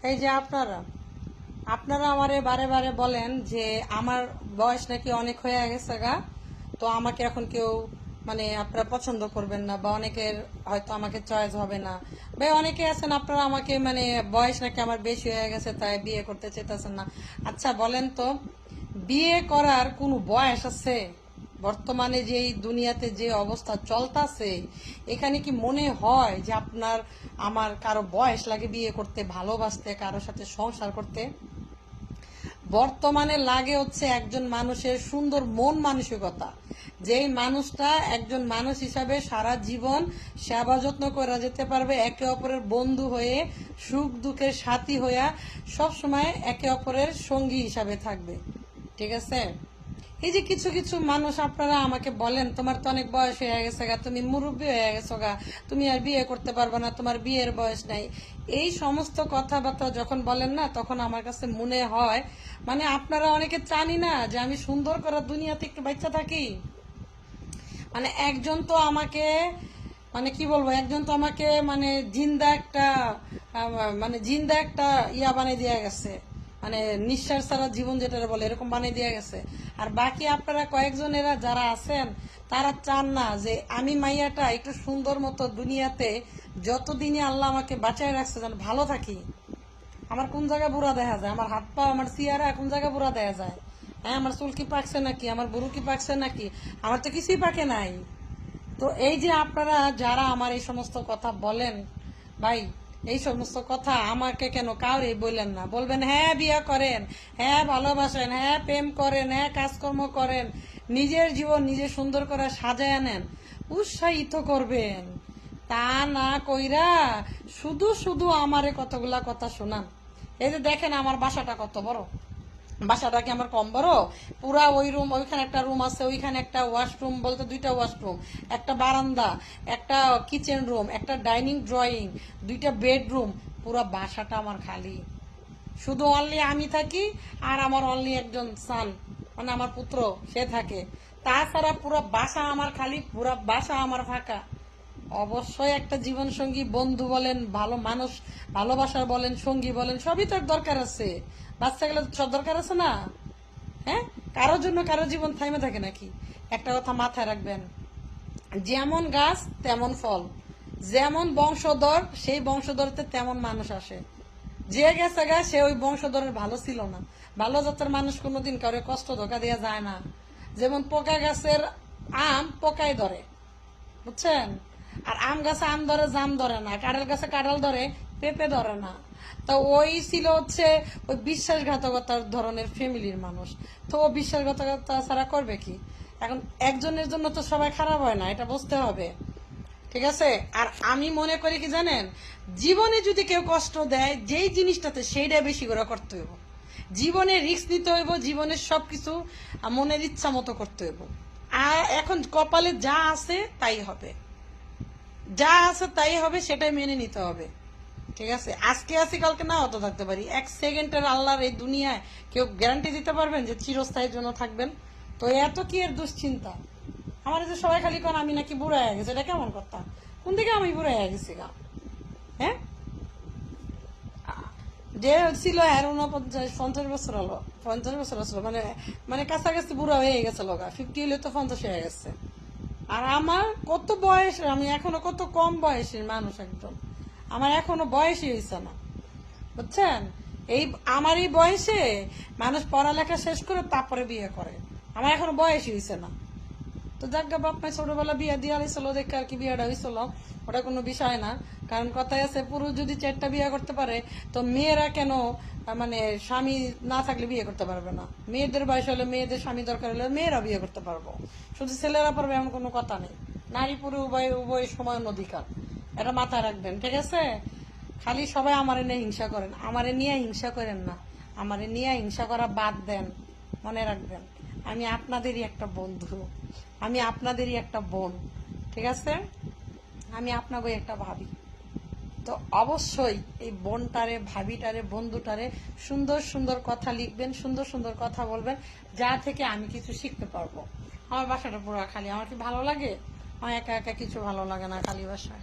এই যে আপনারা আপনারা আমারে বারে বারে বলেন যে আমার বয়স নাকি অনেক হয়ে গেছে গা, তো আমাকে এখন কেউ মানে আপনারা পছন্দ করবেন না, বা অনেকের হয়তো আমাকে চয়েস হবে না, বা অনেকে আছেন আপনারা আমাকে মানে বয়স নাকি আমার বেশি হয়ে গেছে তাই বিয়ে করতে চাইতেছেন না। আচ্ছা বলেন তো, বিয়ে করার কোনো বয়স আছে? বর্তমানে যে এই দুনিয়াতে যে অবস্থা চলতেছে, এখানে কি মনে হয় যে আপনার আমার কারো বয়স লাগে বিয়ে করতে, ভালোবাসতে, কারোর সাথে সংসার করতে? বর্তমানে লাগে হচ্ছে একজন মানুষের সুন্দর মন মানসিকতা, যেই মানুষটা একজন মানুষ হিসাবে সারা জীবন সেবা যত্ন করা যেতে পারবে, একে অপরের বন্ধু হয়ে, সুখ দুঃখের সাথী হইয়া সবসময় একে অপরের সঙ্গী হিসাবে থাকবে। ঠিক আছে? এই যে কিছু কিছু মানুষ আপনারা আমাকে বলেন তোমার তো অনেক বয়স হয়ে গেছে গা, তুমি মুরব্বী হয়ে গেছো গা, তুমি আর বিয়ে করতে পারবে না, তোমার বিয়ের বয়স নাই। এই সমস্ত কথাবার্তা যখন বলেন না, তখন আমার কাছে মনে হয় মানে আপনারা অনেকে চানি না যে আমি সুন্দর করে দুনিয়াতে একটু বাচ্চা থাকি। মানে একজন তো আমাকে মানে কি বলবো, একজন তো আমাকে মানে জিন্দা একটা মানে জিন্দা একটা ইয়া বানিয়ে দিয়ে গেছে, মানে নিঃশ্বাস ছাড়া জীবন যেটা বলে এরকম বানিয়ে দিয়ে গেছে। আর বাকি আপনারা কয়েকজনেরা যারা আছেন, তারা চান না যে আমি মাইয়াটা একটু সুন্দর মতো দুনিয়াতে যতদিনই আল্লাহ আমাকে বাঁচায় রাখছে যেন ভালো থাকি। আমার কোন জায়গায় বুড়া দেখা যায়, আমার হাত পা আমার চেহারা কোন জায়গায় বুড়া দেখা যায়? হ্যাঁ, আমার চুল কি পাকছে নাকি, আমার বুড়ো কি পাকছে নাকি? আমার তো কিছুই পাকে নাই। তো এই যে আপনারা যারা আমার এই সমস্ত কথা বলেন, ভাই এই সমস্ত কথা আমাকে কেন কাউরে বললেন না, বলবেন হ্যাঁ বিয়ে করেন, হ্যাঁ ভালোবাসেন, হ্যাঁ প্রেম করেন, হ্যাঁ কাজকর্ম করেন, নিজের জীবন নিজে সুন্দর করে সাজায় নেন, উৎসাহিত করবেন। তা না কইরা শুধু শুধু আমারে কতগুলা কথা শোনান। এই যে দেখেন আমার বাসাটা কত বড়, বাসাটা কি আমার কম বড়? পুরা ওই রুম, ওইখানে একটা রুম আছে, ওইখানে একটা ওয়াশরুম, বলতে দুইটা ওয়াশরুম, একটা বারান্দা, একটা কিচেন রুম, একটা ডাইনিং ড্রয়িং, দুইটা বেডরুম, পুরা বাসাটা আমার খালি। শুধু অনলি আমি থাকি, আর আমার অনলি একজন সান মানে আমার পুত্র, সে থাকে। তাছাড়া পুরো বাসা আমার খালি, পুরো বাসা আমার ফাঁকা। অবশ্যই একটা জীবন সঙ্গী, বন্ধু বলেন, ভালো মানুষ, ভালোবাসার বলেন, সঙ্গী বলেন, সবই তো দরকার আছে। বাচ্চা গেলে সব দরকার আছে না? হ্যাঁ, কারোর জন্য কারো জীবন থাইমে থাকে নাকি? একটা কথা মাথায় রাখবেন, যেমন গাছ তেমন ফল, যেমন বংশধর সেই বংশধরতে তেমন মানুষ আসে। যে গেছে গা সে ওই বংশধরের ভালো ছিল না। ভালো জাতের মানুষ কোনোদিন কারো কষ্ট ধোকা দেওয়া যায় না। যেমন পোকা গাছের আম পোকায় ধরে, বুঝছেন? আর আম গাছে আম ধরে, জাম ধরে না। কাঁঠাল গাছে কাঁঠাল ধরে, পেঁপে ধরে না। তো ওই ছিল হচ্ছে ওই বিশ্বাসঘাতকতার ধরনের ফ্যামিলির মানুষ। তো ও বিশ্বাসঘাতকতা ছাড়া করবে কি? এখন একজনের জন্য তো সবাই খারাপ হয় না, এটা বুঝতে হবে। ঠিক আছে? আর আমি মনে করি কি জানেন, জীবনে যদি কেউ কষ্ট দেয় যেই জিনিসটাতে, সেইটা বেশি করে করতে হইব। জীবনে রিস্ক নিতে হইব, জীবনের সবকিছু মনের ইচ্ছা মতো করতে হইব। আর এখন কপালে যা আছে তাই হবে, যা আছে তাই হবে, সেটাই মেনে নিতে হবে। ঠিক আছে? আজকে আছি কালকে না হতে থাকতে পারি। এক সেকেন্ডের আল্লাহর এই দুনিয়ায় কেউ গ্যারান্টি দিতে পারবেন যে চিরস্থায়ীর জন্য থাকবেন? তো এত কি এর দুশ্চিন্তা? আমার যে সবাই খালি কোন আমি নাকি বুড়া হয়ে গেছে, এটা কেমন কথা? কোন দিকে আমি বুড়া হয়ে গেছি গা? হ্যাঁ, যে ছিল আর 49-50 বছর হলো, 50 বছর আসলো, মানে মানে কাছাকাছি বুড়া হয়ে গেছে, লগা 50 হলে তো 50 হয়ে গেছে। আর আমার কত বয়স, আমি এখনো কত কম বয়সের মানুষ একদম, আমার এখনো বয়সই হয়েছে না, বুঝছেন? এই আমার এই বয়সে মানুষ পড়ালেখা শেষ করে তারপরে বিয়ে করে, আমার এখনো বয়সই হয়েছে না। তো যাজ্ঞা বাপ মাই ছোটবেলা বিয়ে দিয়ে আইছিল দেখে আর কি বিয়েটা হয়েছিল, ওটা কোনো বিষয় না। কারণ কথায় আছে পুরুষ যদি 4টা বিয়ে করতে পারে, তো মেয়েরা কেন মানে স্বামী না থাকলে বিয়ে করতে পারবে না? মেয়েদের বয়স হলে, মেয়েদের স্বামী দরকার হলে মেয়েরা বিয়ে করতে পারবো, শুধু ছেলেরা পারবে এমন কোনো কথা নেই। নারী পুরুষ উভয় উভয় সমান অধিকার, এটা মাথায় রাখবেন। ঠিক আছে? খালি সবাই আমারে নিয়ে হিংসা করেন, আমারে নিয়ে হিংসা করেন না, আমারে নিয়ে হিংসা করা বাদ দেন। মনে রাখবেন, আমি আপনাদেরই একটা বন্ধু, আমি আপনাদেরই একটা বোন। ঠিক আছে? আমি আপনাকে একটা ভাবি। তো অবশ্যই এই বোনটারে, ভাবিটারে, বন্ধুটারে সুন্দর সুন্দর কথা লিখবেন, সুন্দর সুন্দর কথা বলবেন, যা থেকে আমি কিছু শিখতে পারবো। আমার বাসাটা পুরো খালি, আমার কি ভালো লাগে? আমার একা একা কিছু ভালো লাগে না খালি বাসায়।